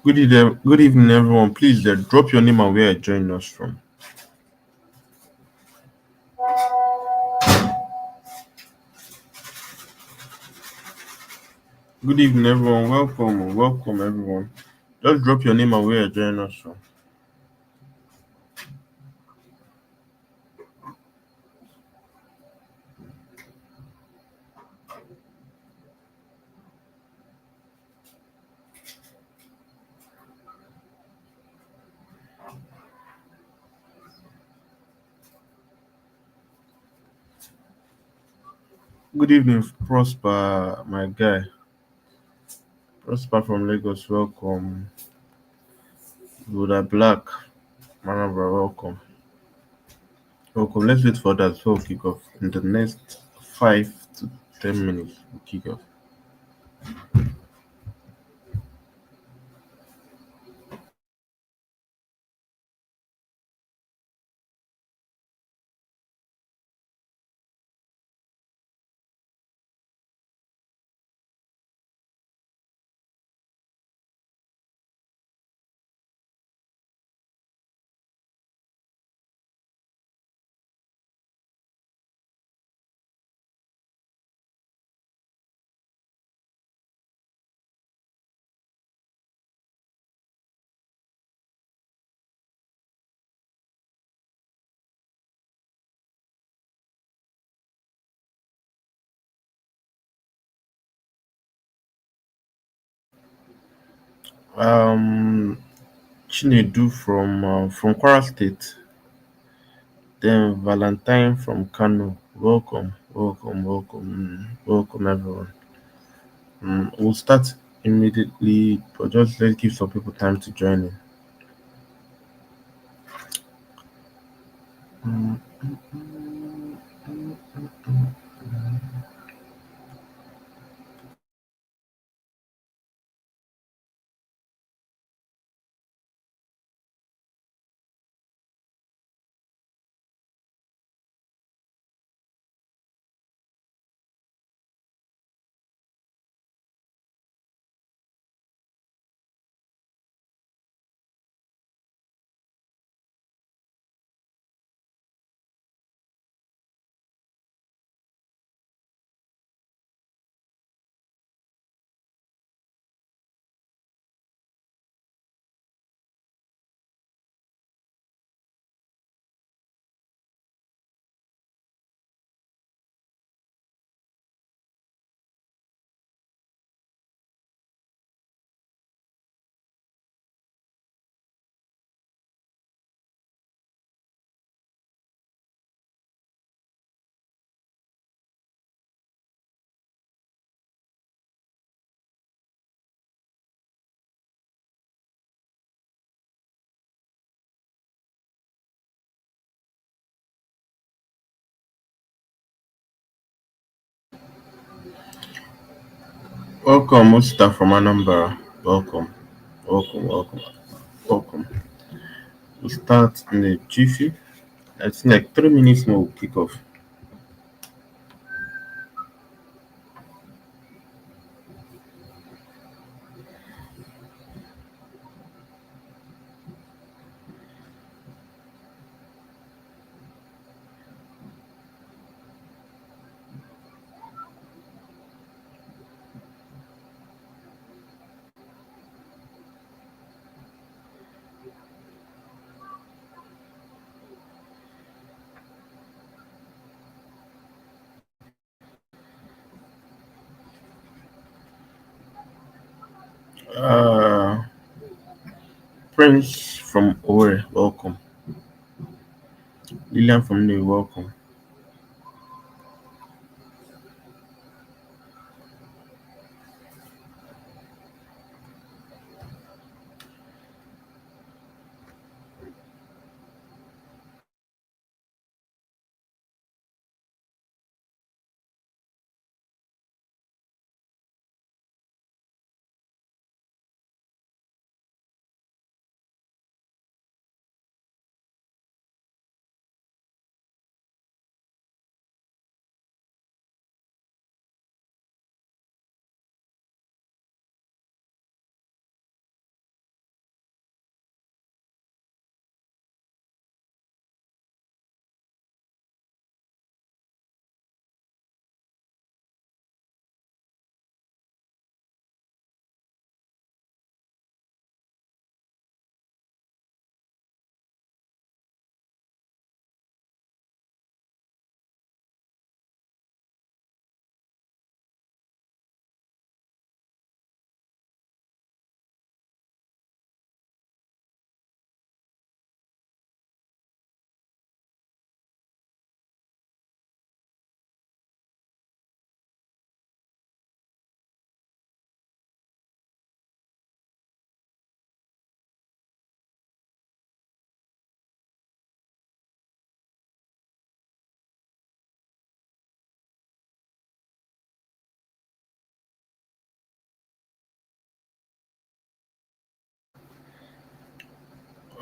Good evening, everyone. Please drop your name and where you're joining us from. Good evening, everyone. Welcome, everyone. Just drop your name and where you're joining us from. Good evening, Prosper, my guy. Prosper from Lagos. Welcome. Buddha Black, Manabra. Welcome. Welcome. Let's wait for that before we kick off. In the next 5 to 10 minutes, we kick off. Um, Chinedu from Kwara State. Then Valentine from Kano. Welcome, everyone. We'll start immediately, but just let's give some people time to join in. Mm, Welcome, Musta from Anambra. Welcome. We'll start in the jiffy. I think like 3 minutes more we'll kick off. Uh, Prince from Owerri, welcome. Lillian from New, welcome.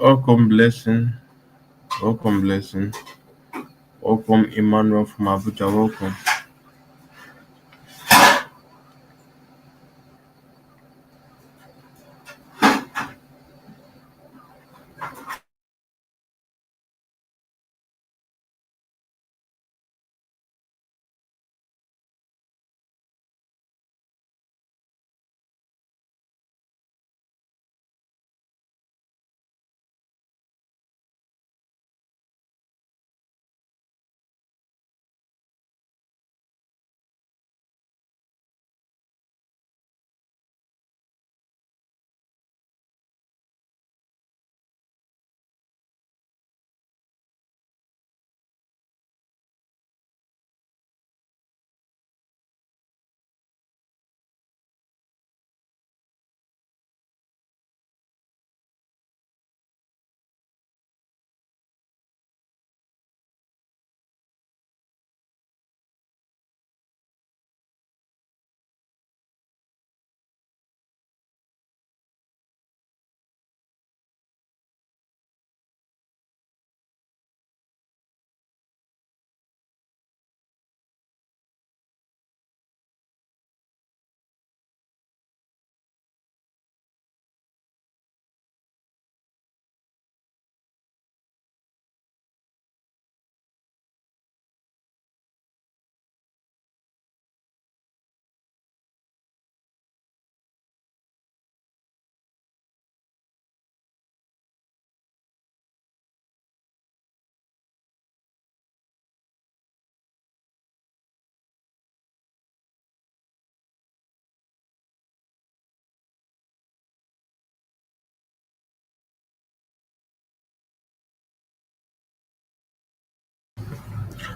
Welcome, blessing. Welcome, blessing. Welcome, Emmanuel from Abuja. Welcome.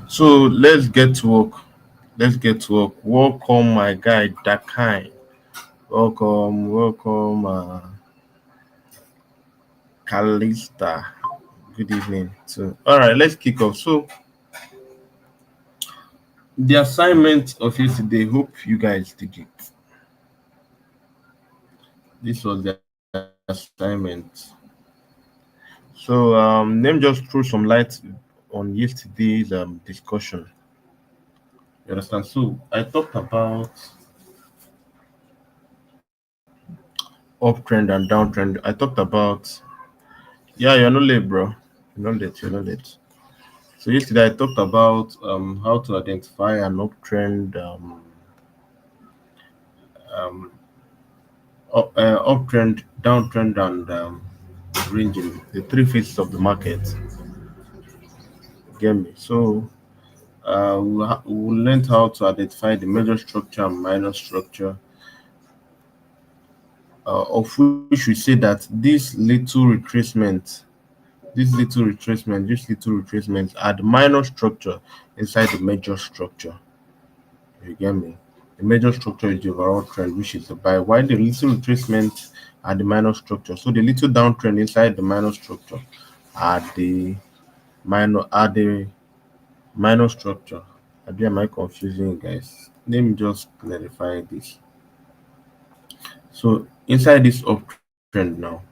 So let's get to work. Let's get to work. Welcome, my guy, Dakai. Welcome, Kalista. Good evening. So, all right, let's kick off. So, the assignment of yesterday, hope you guys did it. This was the assignment. So, let me just throw some light on yesterday's discussion. You understand? So, I talked about uptrend and downtrend. I talked about, yeah, you're not late, bro. You're not late. You're not late. So yesterday I talked about how to identify an uptrend, um, uptrend, downtrend, and ranging, the three phases of the market. Get me? So we learned how to identify the major structure and minor structure, of which we say that these little retracements are the minor structure inside the major structure. You get me? The major structure is the overall trend, which is the buy, while the little retracement are the minor structure. So the little downtrend inside the minor structure are the minor structure. Am I confusing you guys? Let me just clarify this. So inside this uptrend now,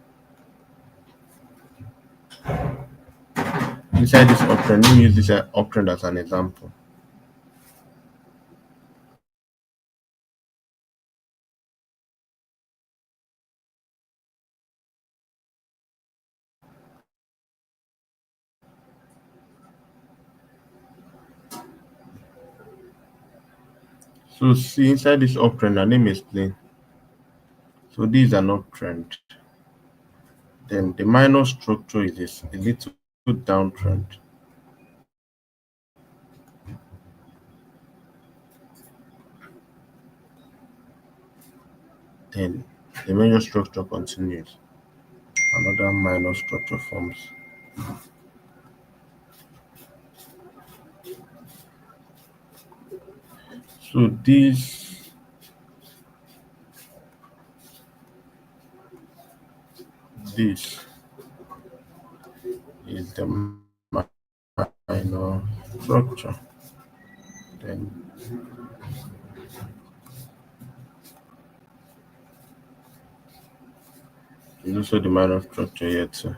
inside this uptrend, let me use this uptrend as an example. So see inside this uptrend, let me explain. So this is an uptrend. Then the minor structure is a little downtrend. Then the major structure continues. Another minor structure forms. So this is the minor structure. Then is also the minor structure here too.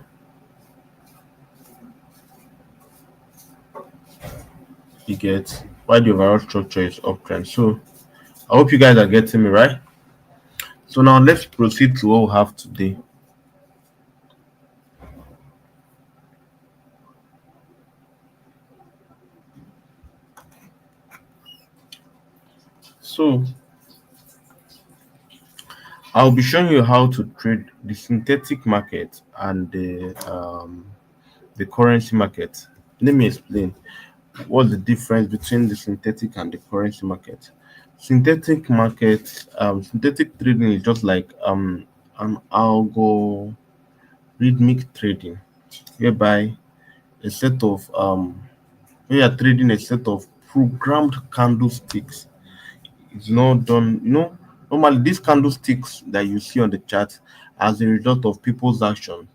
get why the overall structure is uptrend. So I hope you guys are getting me right. So now let's proceed to what we have today. So I'll be showing you how to trade the synthetic market and the currency market. Let me explain what's the difference between the synthetic and the currency market. Synthetic trading is just like an algorithmic trading, whereby a set of we are trading a set of programmed candlesticks. It's not done, normally these candlesticks that you see on the chart as a result of people's action,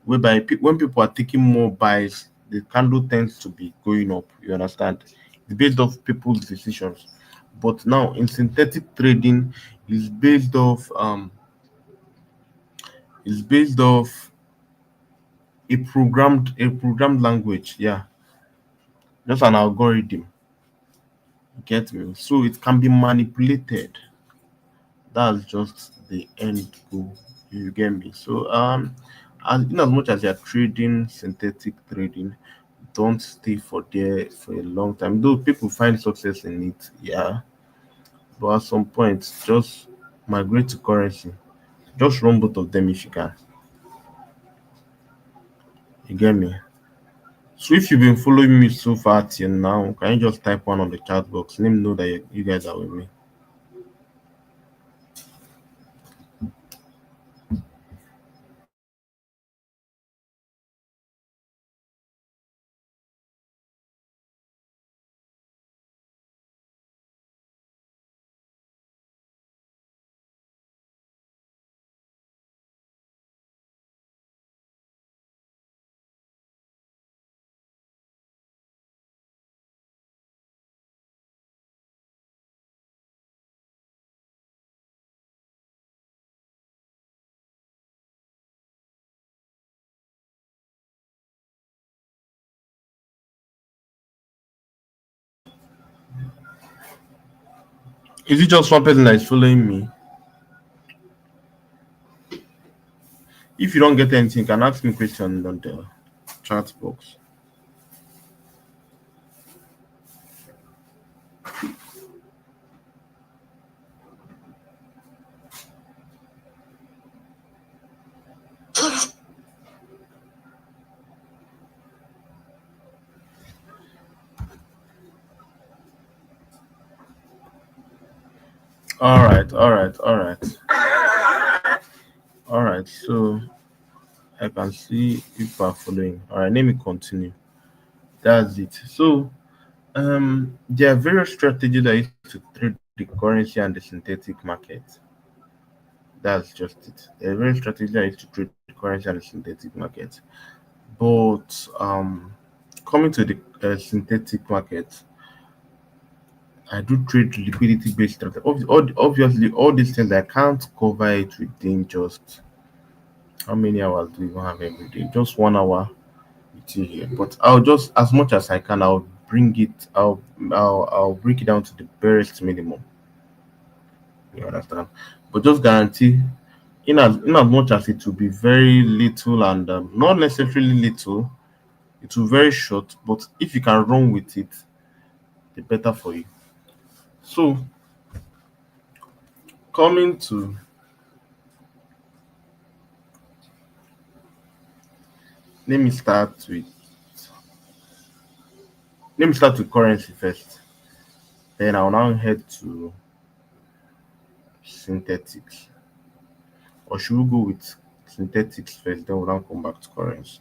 whereby when people are taking more buys, the candle tends to be going up. You understand? It's based off people's decisions. But now in synthetic trading, it's based off it's based off a programmed language. Yeah, just an algorithm. Get me? So it can be manipulated. That's just the end goal. You get me? So as in as much as you're trading synthetic trading, don't stay for there for a long time. Though people find success in it, yeah. But at some point, just migrate to currency. Just run both of them if you can. You get me? So if you've been following me so far till now, can you just type one on the chat box? Let me know that you guys are with me. Is it just one person that is following me? If you don't get anything, you can ask me question on the chat box. All right. So I can see people are following. All right, let me continue. That's it. So there are various strategies that used to trade the currency and the synthetic market. That's just it. There are various strategies that used to trade the currency and the synthetic market. But coming to the synthetic market, I do trade liquidity based strategy. Obviously, all these things I can't cover it within just how many hours do we even have every day? Just 1 hour with you here. But I'll just as much as I can, I'll bring it. I'll break it down to the barest minimum. You understand? But just guarantee in as much as it will be very little and not necessarily little, it will very short. But if you can run with it, the better for you. So coming to let me start with let me start with currency first. Then I'll now head to synthetics. Or should we go with synthetics first, then we'll now come back to currency?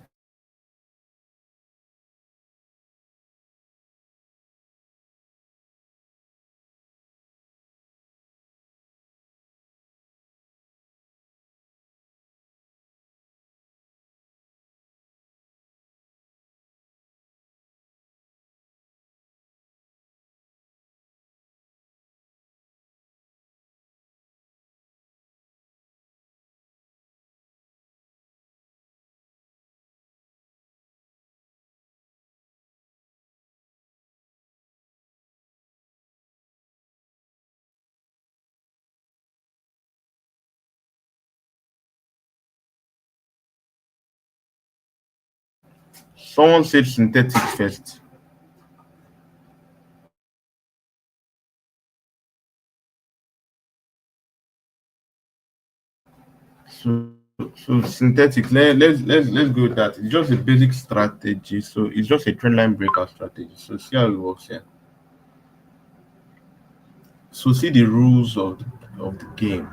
Someone said synthetic first. So synthetic. Let's go with that. It's just a basic strategy. So it's just a trend line breakout strategy. So see how it works here. So see the rules of the game.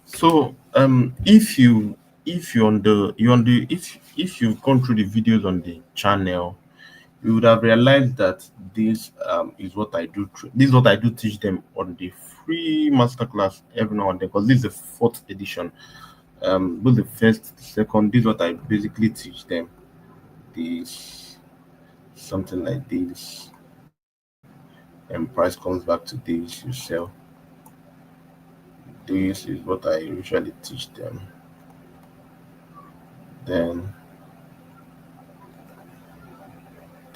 So if you on the if you've gone through the videos on the channel, you would have realized that this is what I do. This is what I do teach them on the free masterclass every now and then, because this is the fourth edition. Both the first, the second. This is what I basically teach them. This something like this, and price comes back to this. You sell. This is what I usually teach them. Then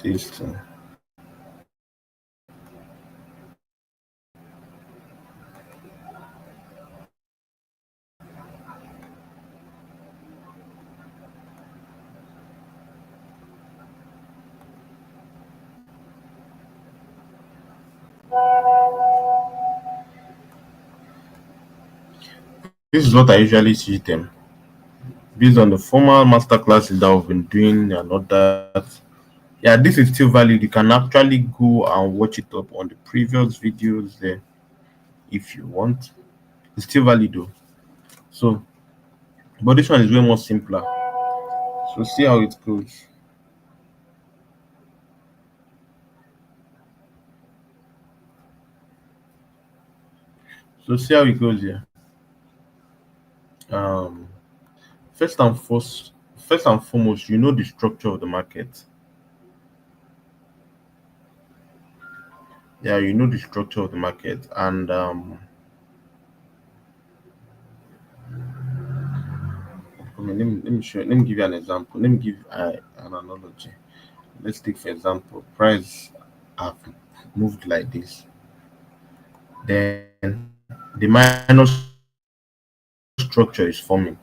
this thing. This is what I usually teach them based on the formal master classes that we've been doing and all that. Yeah, this is still valid. You can actually go and watch it up on the previous videos there if you want. It's still valid though. So, but this one is way more simpler. So see how it goes. So see how it goes here. Um, first and foremost, you know the structure of the market. Yeah, you know the structure of the market, and let me give you an example. Let me give an analogy. Let's take for example, price have moved like this. Then the minor structure is forming.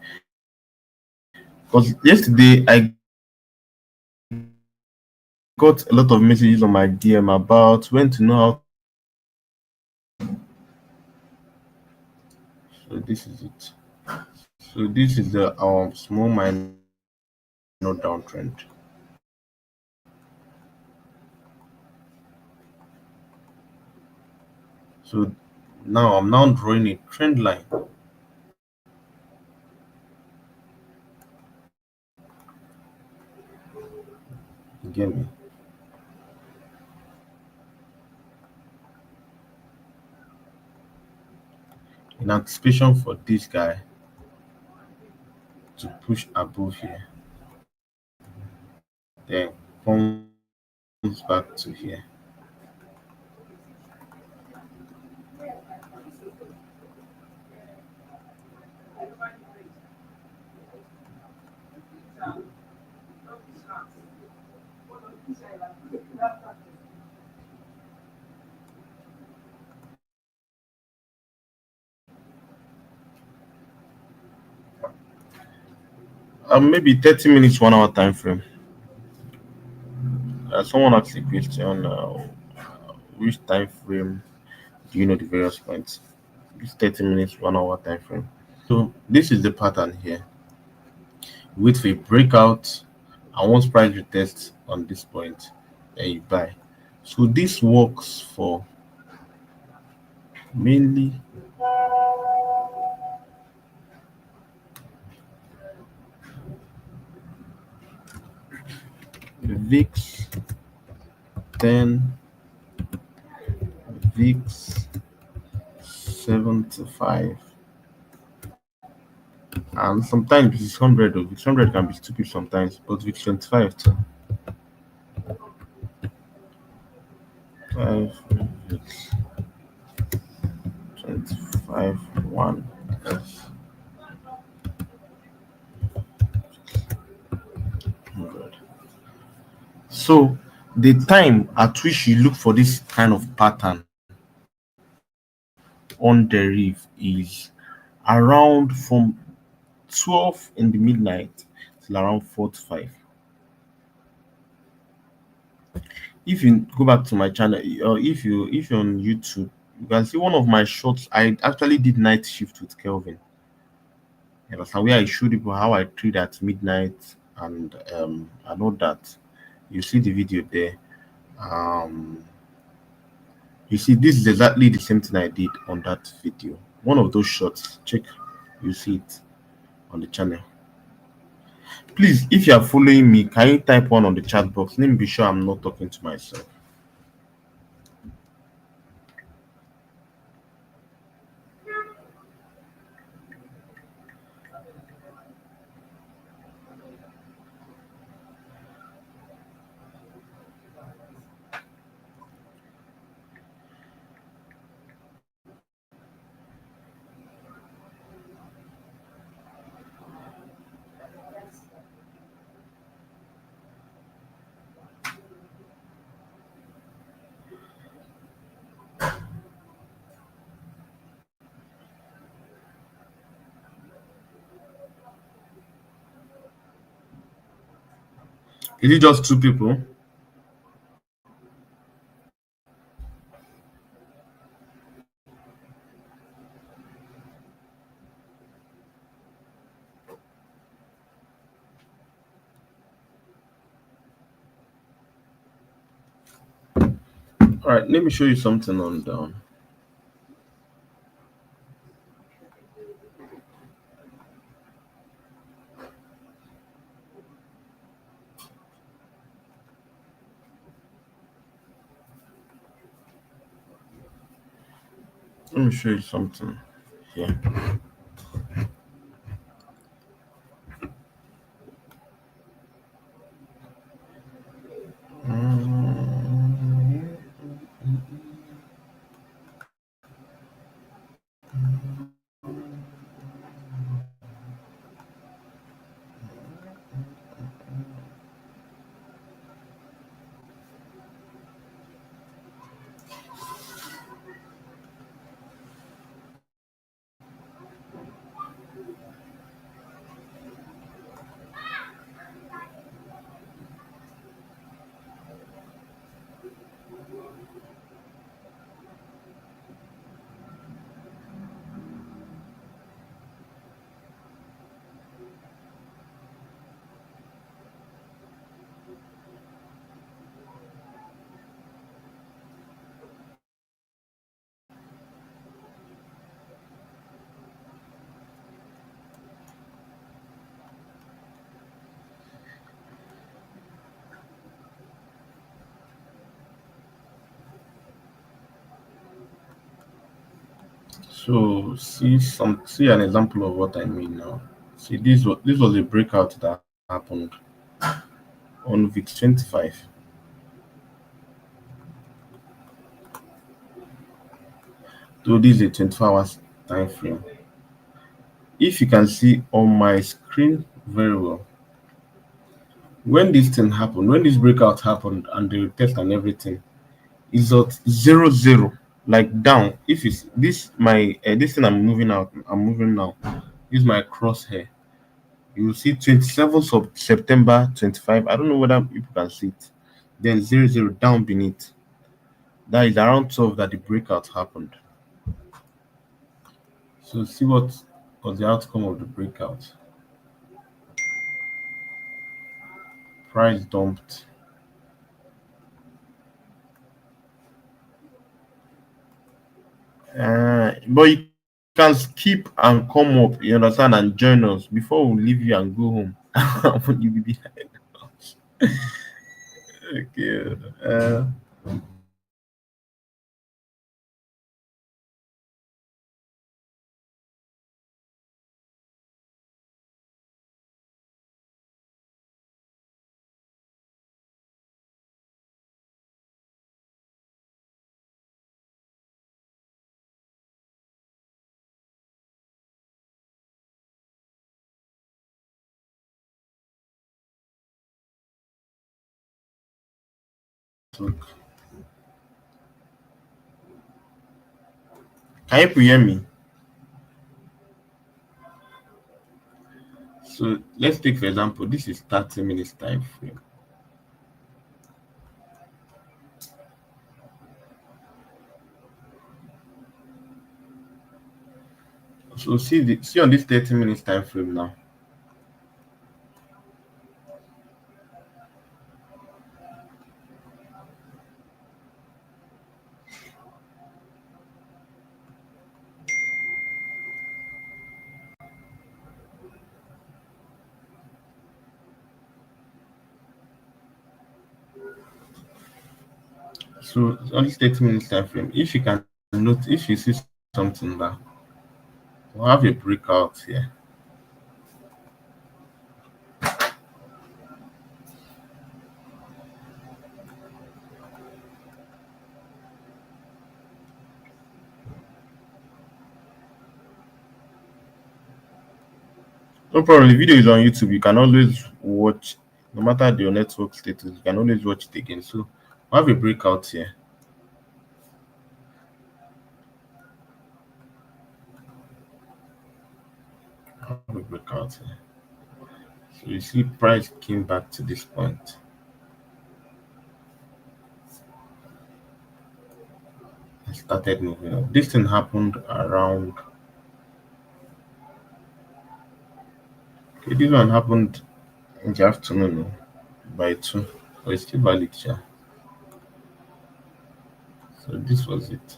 Because yesterday I got a lot of messages on my DM about when to know how. So this is it. So this is the small minor downtrend. So now I'm now drawing a trend line. You get me? In anticipation for this guy to push above here, then comes back to here. maybe 30 minutes, 1 hour time frame. Someone asked a question, which time frame do you know the various points? It's 30 minutes, 1 hour time frame. So this is the pattern here. Wait for a breakout, and once price retest on this point, then you buy. So this works for mainly VIX 10, VIX 75, and sometimes it's 100. Or VIX 100 can be stupid sometimes, but VIX 25 too. 5, VIX 25, 1. Yes. 100. So the time at which you look for this kind of pattern on the reef is around from 12 in the midnight till around 4 to 5. If you go back to my channel, or if you're on YouTube, you can see one of my shots. I actually did night shift with Kelvin. You understand, where I showed people how I trade at midnight, and all that. You see the video there. Um you see, this is exactly the same thing I did on that video. One of those shots. Check, you see it on the channel. Please, if you are following me, can you type one on the chat box? Let me be sure I'm not talking to myself. Is it just two people? All right, let me show you something on down. Let me show you something here. Mm, So see an example of what I mean now. See, this was a breakout that happened on VIX 25. So this is a 24 hours time frame. If you can see on my screen very well, when this thing happened, when this breakout happened and the test and everything is at 0 0, like down. If it's this my this thing I'm moving out, I'm moving now. This is my crosshair. You will see 27th of September 25. I don't know whether people can see it. Then 00 down beneath. That is around 12 that the breakout happened. So see what was the outcome of the breakout. Price dumped. But you can skip and come up, you understand, and join us before we leave you and go home. When you be behind. Okay. Can you hear me? So let's take for example, this is 30 minutes time frame. So see on this 30 minutes time frame now. So on this 30 minutes time frame, if you can note, if you see something that we'll have a breakout here. No problem. The video is on YouTube. You can always watch, no matter your network status, you can always watch it again. So we'll have a breakout here. Have a breakout here. So you see price came back to this point. And started moving up. This thing happened around, okay, this one happened in the afternoon by 2. But it's still valid, yeah. So this was it.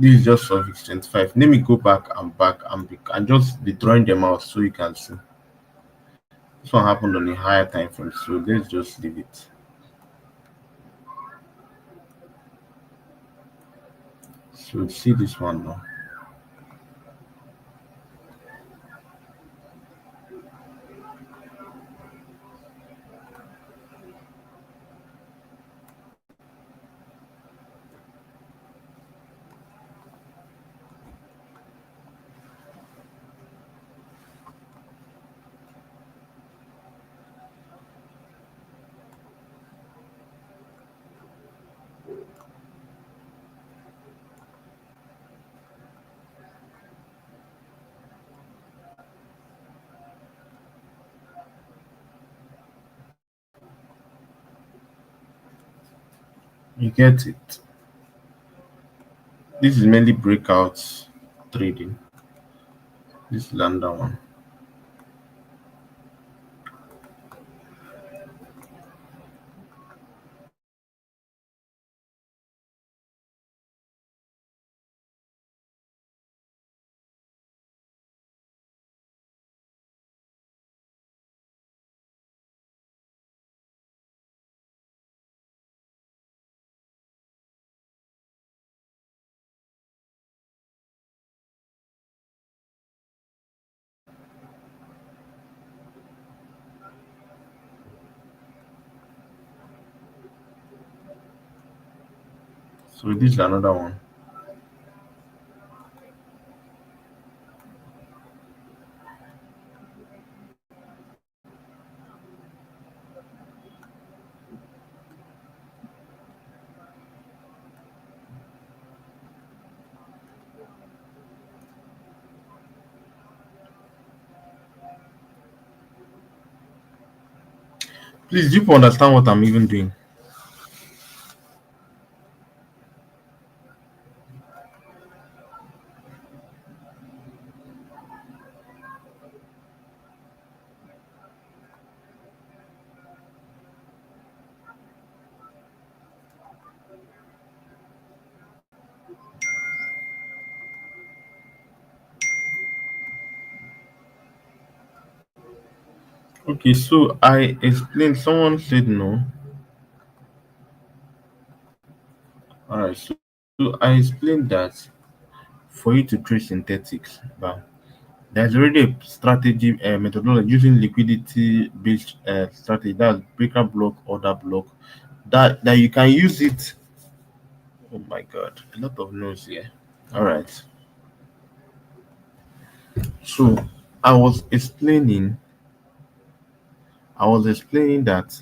This is just for 25. Let me go back and just be drawing them out so you can see. This one happened on a higher time frame, so let's just leave it. So see this one now. You get it. This is mainly breakouts trading. This is another one. So this is another one. Please, do you understand what I'm even doing? Okay, so I explained. Someone said no. All right, so I explained that for you to trade synthetics, but there's already a strategy methodology using liquidity based strategy, that's breaker block, order block, that you can use it. Oh my god, a lot of noise here. All right, so I was explaining, I was explaining that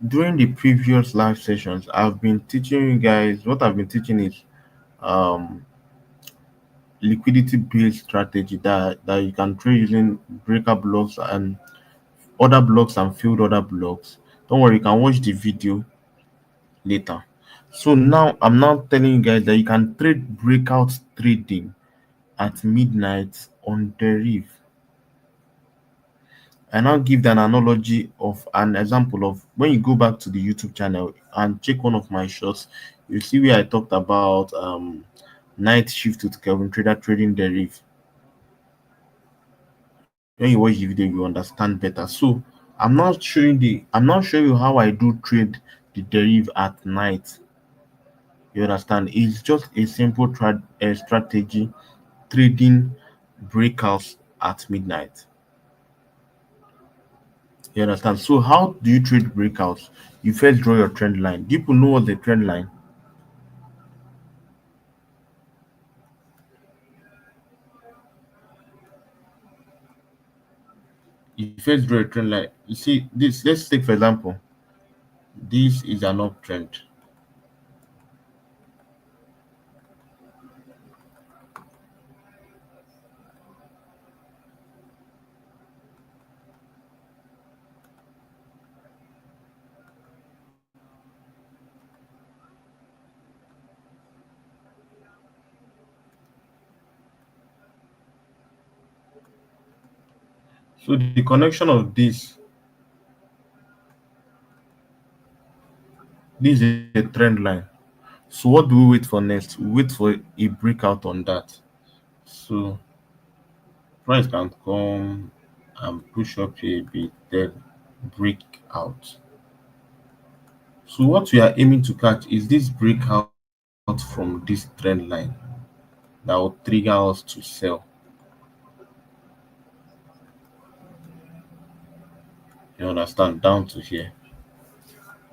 during the previous live sessions, I've been teaching you guys. What I've been teaching is um liquidity based strategy that you can trade using breaker blocks and other blocks and field other blocks. Don't worry, you can watch the video later. So now I'm now telling you guys that you can trade breakout trading at midnight on the reef. I now give an analogy of an example of when you go back to the YouTube channel and check one of my shots, you see where I talked about night shift with Kelvin Trader trading the reef. When you watch the video, you understand better. So I'm not showing you how I do trade the derive at night. You understand? It's just a simple strategy trading breakouts at midnight. You understand? So how do you trade breakouts? You first draw your trend line. Do people know what the trend line? You first draw a trend line. You see this. Let's take for example. This is an uptrend. So the connection of this is a trend line. So what do we wait for next? We wait for a breakout on that. So price can come and push up a bit, then break out. So what we are aiming to catch is this breakout from this trend line that will trigger us to sell. You understand? Down to here.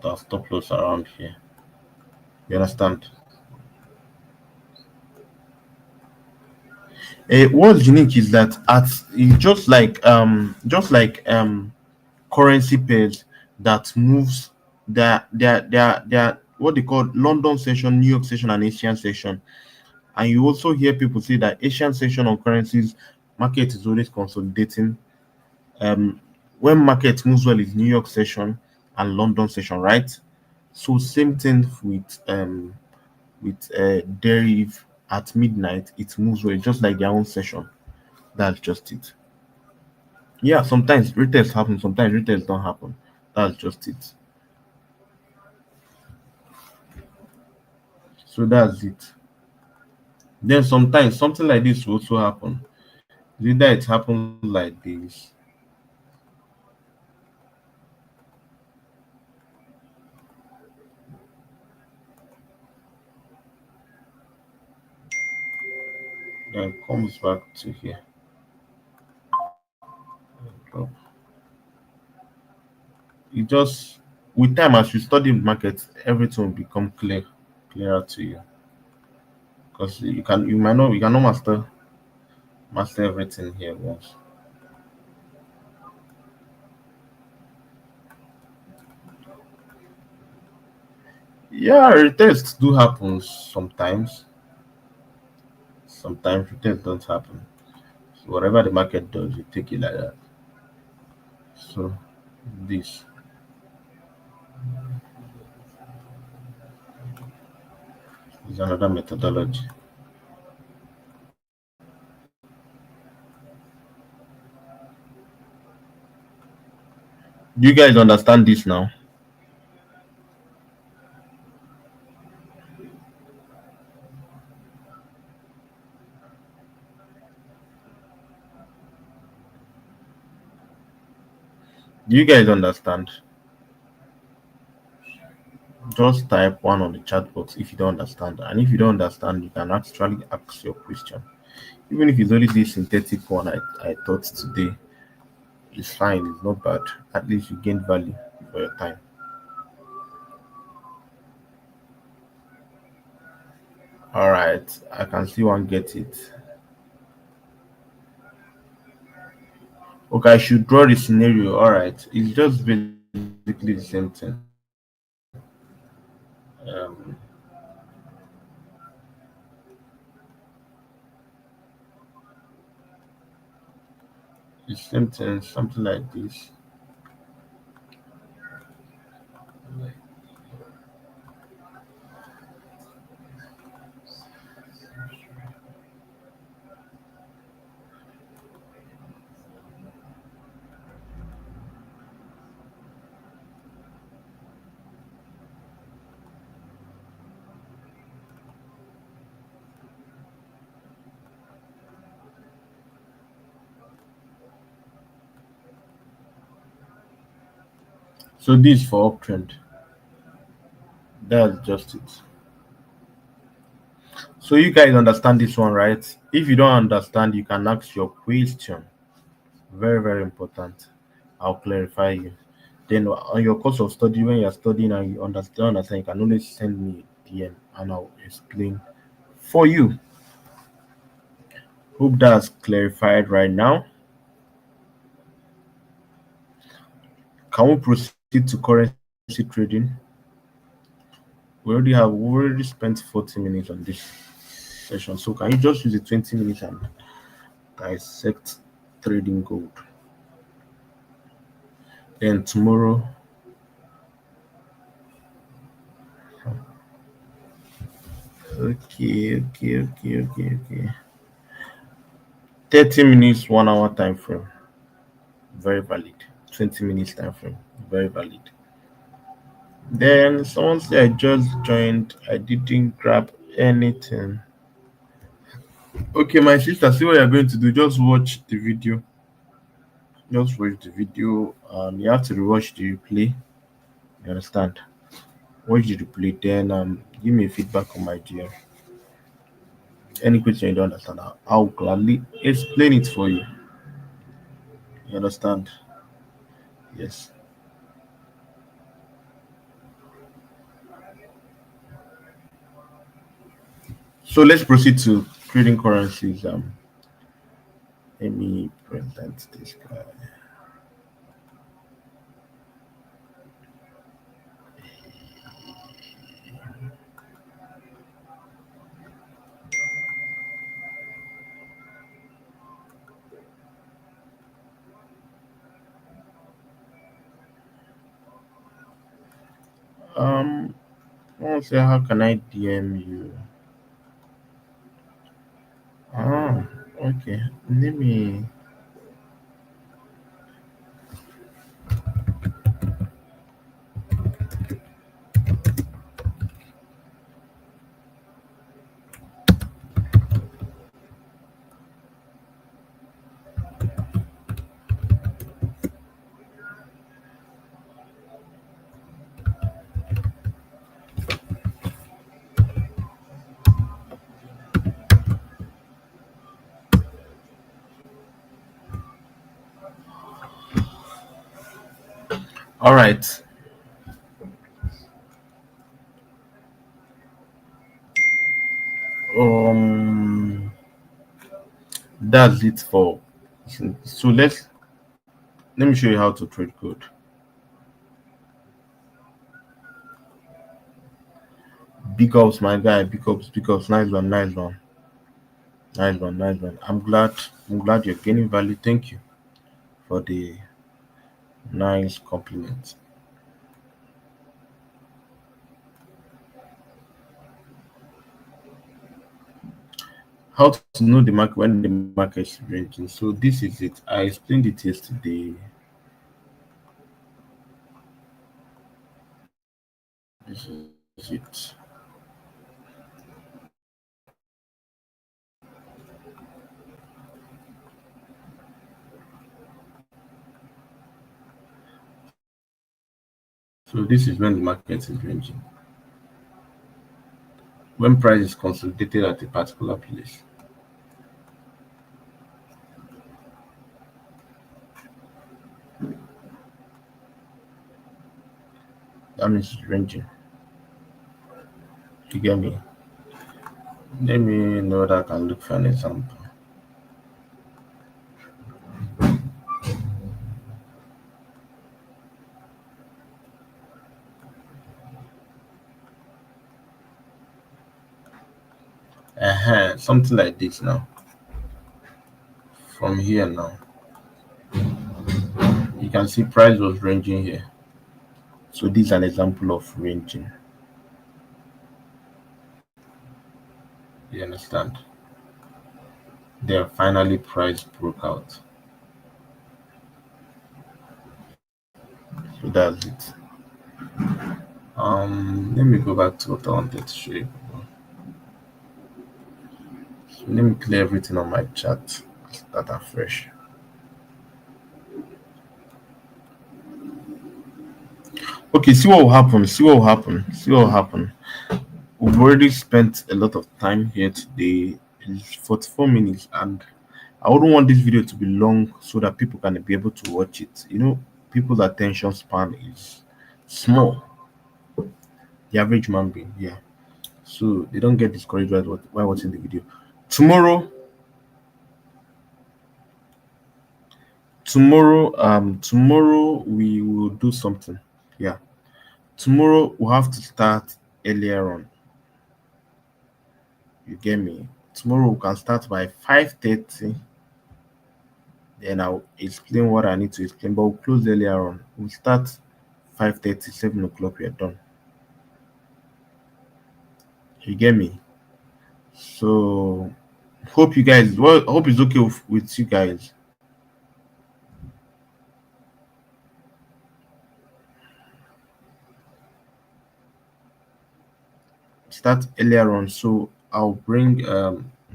The stop loss around here. You understand? What's unique is that it's just like currency pairs that moves their what they call London session, New York session, and Asian session. And you also hear people say that Asian session on currencies market is always consolidating. Um, when market moves well is New York session and London session, right? So same thing with deriv at midnight, it moves well, just like their own session. That's just it. Yeah, sometimes retests happen, sometimes retests don't happen. That's just it. So that's it. Then sometimes something like this will also happen. Either it happens like this, then comes back to here. So it just with time as you study the market, everything will become clearer to you. Because you cannot master everything here once. Yeah, retests do happen sometimes. Sometimes retests don't happen. So whatever the market does, you take it like that. So this. Is another methodology. Do you guys understand this now? Do you guys understand? Just type one on the chat box if you don't understand. And if you don't understand, you can actually ask your question. Even if it's only this synthetic one I taught today, it's fine, it's not bad. At least you gain value for your time. Alright, I can see one get it. Okay, I should draw the scenario. Alright, it's just basically the same thing. Um, the same thing, something like this. So this for uptrend. That's just it. So you guys understand this one, right? If you don't understand, you can ask your question. Very, very important. I'll clarify you. Then on your course of study, when you're studying and you understand, you can always send me a DM and I'll explain for you. Hope that's clarified right now. Can we proceed to currency trading? We already spent 40 minutes on this session. So can you just use the 20 minutes and dissect trading gold? Then tomorrow, okay. 30 minutes, 1 hour time frame, very valid. 20 minutes time frame, very valid. Then someone said I just joined, I didn't grab anything. Okay, my sister, see what you're going to do. Just watch the video. Just watch the video. You have to rewatch the replay. You understand? Watch the replay, then give me feedback on my DM. Any question you don't understand, I'll gladly explain it for you. You understand? Yes. So let's proceed to trading currencies. Let me present this guy. Um, I want to say, how can I DM you? Ah, okay. Let me. All right. Um, that's it for. So let me show you how to trade gold. Big ups, my guy. Big ups, big ups. Nice one, nice one, nice one, nice one. I'm glad you're gaining value. Thank you for the nice compliment. How to know the market when the market is ranging. So this is it. I explained it yesterday. This is it. So this is when the market is ranging. When price is consolidated at a particular place. That means it's ranging. You get me? Let me know that I can look for an example. Something like this now. From here now, you can see price was ranging here. So this is an example of ranging. You understand? Then finally price broke out. So that's it. Let me go back to what I wanted to show you. So let me clear everything on my chat. Start afresh. Okay, see what will happen. See what will happen. See what will happen. We've already spent a lot of time here today. It's 44 minutes, and I wouldn't want this video to be long so that people can be able to watch it. You know, people's attention span is small. The average man being, yeah. So they don't get discouraged while watching the video. Tomorrow, tomorrow we will do something. Yeah. Tomorrow we'll have to start earlier on. You get me? Tomorrow we can start by 5:30. Then I'll explain what I need to explain, but we'll close earlier on. We'll start 5:30, 7 o'clock, we're done. You get me? So hope you guys hope it's okay with you guys. Start earlier on. So I'll bring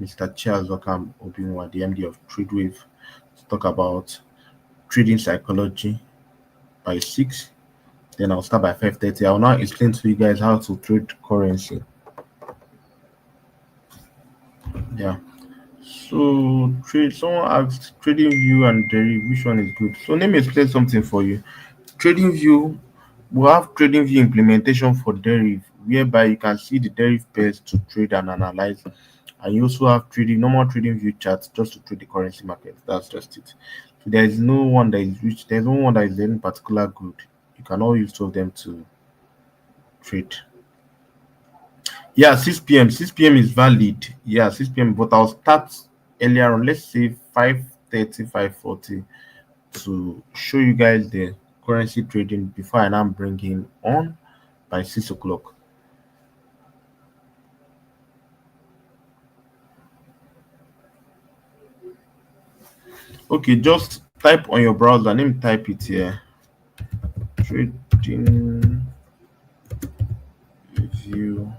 Mr. Charles Okam Obinwa, the MD of TradeWave, to talk about trading psychology by 6. Then I'll start by 5:30. I'll now explain to you guys how to trade currency. Yeah. So trade someone asked trading view and derivative, which one is good? So let me explain something for you. Trading view, we have trading view implementation for derivative, whereby you can see the derivative pairs to trade and analyze. And you also have normal trading view charts just to trade the currency market. That's just it. So there is no one that is which there's no one that is any particular good. You can all use two of them to trade. Yeah, 6 p.m. 6 p.m. is valid. Yeah, 6 p.m. But I'll start earlier on. Let's say 5:30, 5:40 to show you guys the currency trading before I now bring him on by 6 o'clock. Okay, just type on your browser. Let me type it here. Trading view.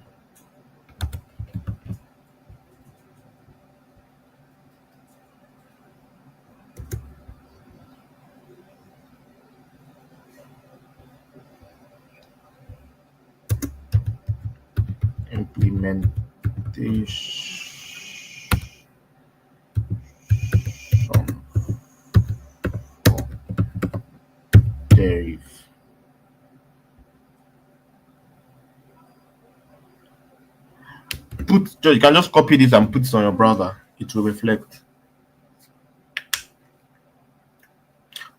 Implementation derivative. You can just copy this and put it on your browser. It will reflect.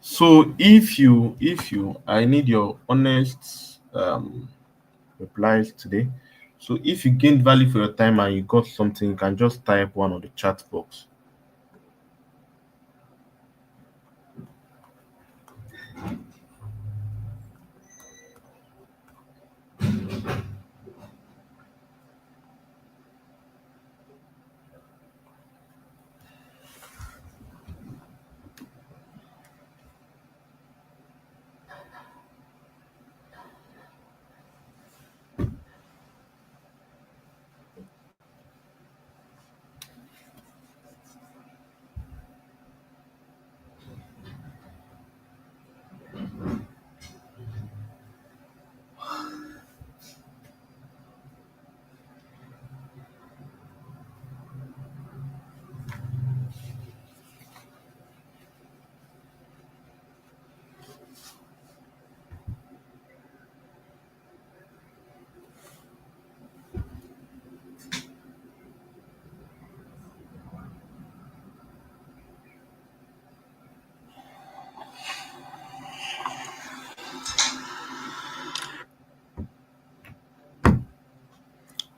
So if you I need your honest replies today. So if you gained value for your time and you got something, you can just type one on the chat box.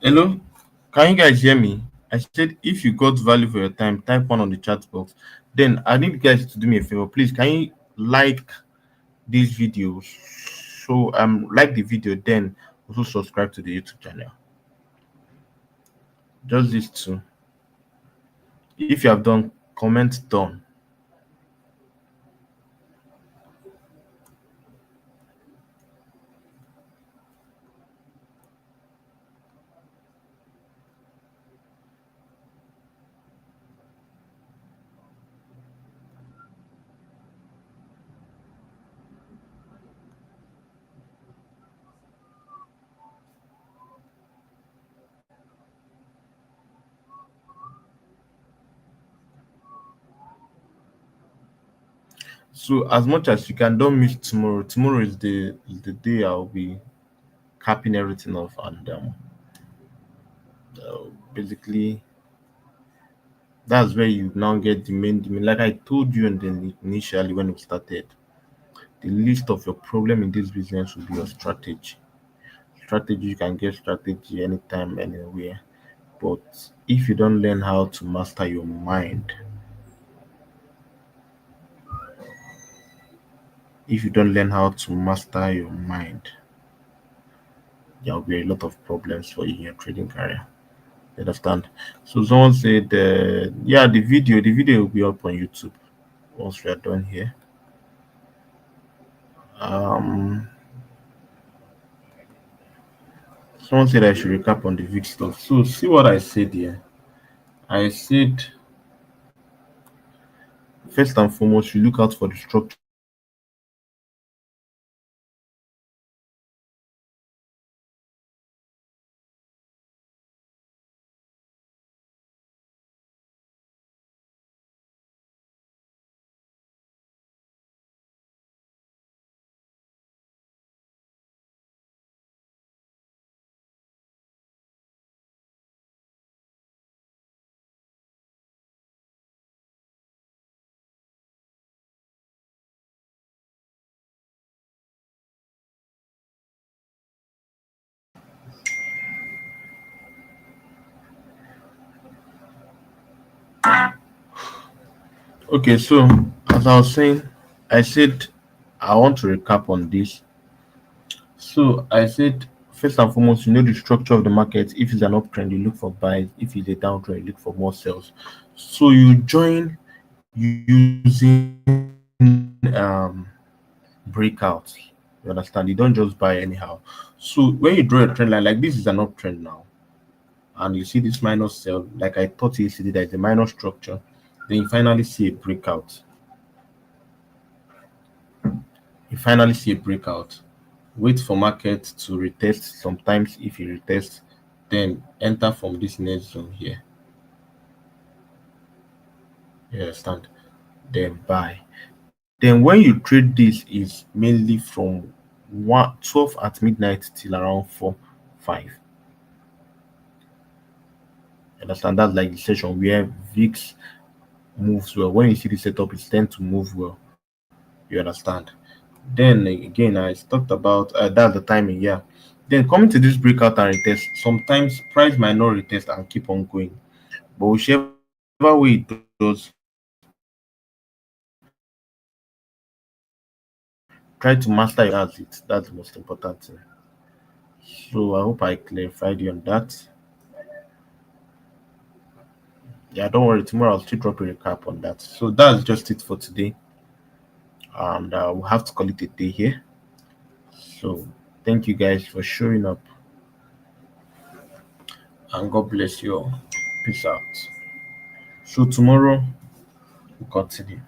Hello, can you guys hear me? I said if you got value for your time, type one on the chat box. Then I need you guys to do me a favor, please. Can you like this video? So like the video, then also subscribe to the YouTube channel. Just these two. If you have done, comment done. So as much as you can, don't miss tomorrow. Tomorrow is the day I'll be capping everything off, and basically that's where you now get the main. Like I told you, and then initially when we started, the list of your problem in this business will be your strategy. Strategy, you can get strategy anytime, anywhere. But if you don't learn how to master your mind, if you don't learn how to master your mind, there will be a lot of problems for you in your trading career. You understand? So someone said, yeah, the video will be up on YouTube once we are done here. Um, Someone said I should recap on the VIX stuff. So see what I said here. I said first and foremost, you look out for the structure. Okay, so as I was saying, I said I want to recap on this. So I said first and foremost, you know the structure of the market. If it's an uptrend, you look for buys. If it's a downtrend, you look for more sales. So you join using breakouts. You understand? You don't just buy anyhow. So when you draw a trend line like this is an uptrend now, and you see this minor sell, like I thought yesterday, there is a minor structure. Then you finally see a breakout. You finally see a breakout. Wait for market to retest. Sometimes if it retests, then enter from this next zone here. You understand? Then buy. Then when you trade this is mainly from 12 at midnight till around 4, 5. Understand? That's like the session where VIX moves well. When you see the setup, it tends to move well. You understand? Then again, I talked about that's the timing, yeah. Then coming to this breakout and retest, sometimes price might not retest and keep on going. But whichever way it does, try to master it as it. That's the most important thing. So I hope I clarified you on that. Yeah, don't worry. Tomorrow I'll still drop a recap on that. So that's just it for today, and we'll have to call it a day here. So thank you guys for showing up, and God bless you all. Peace out. So tomorrow we'll continue.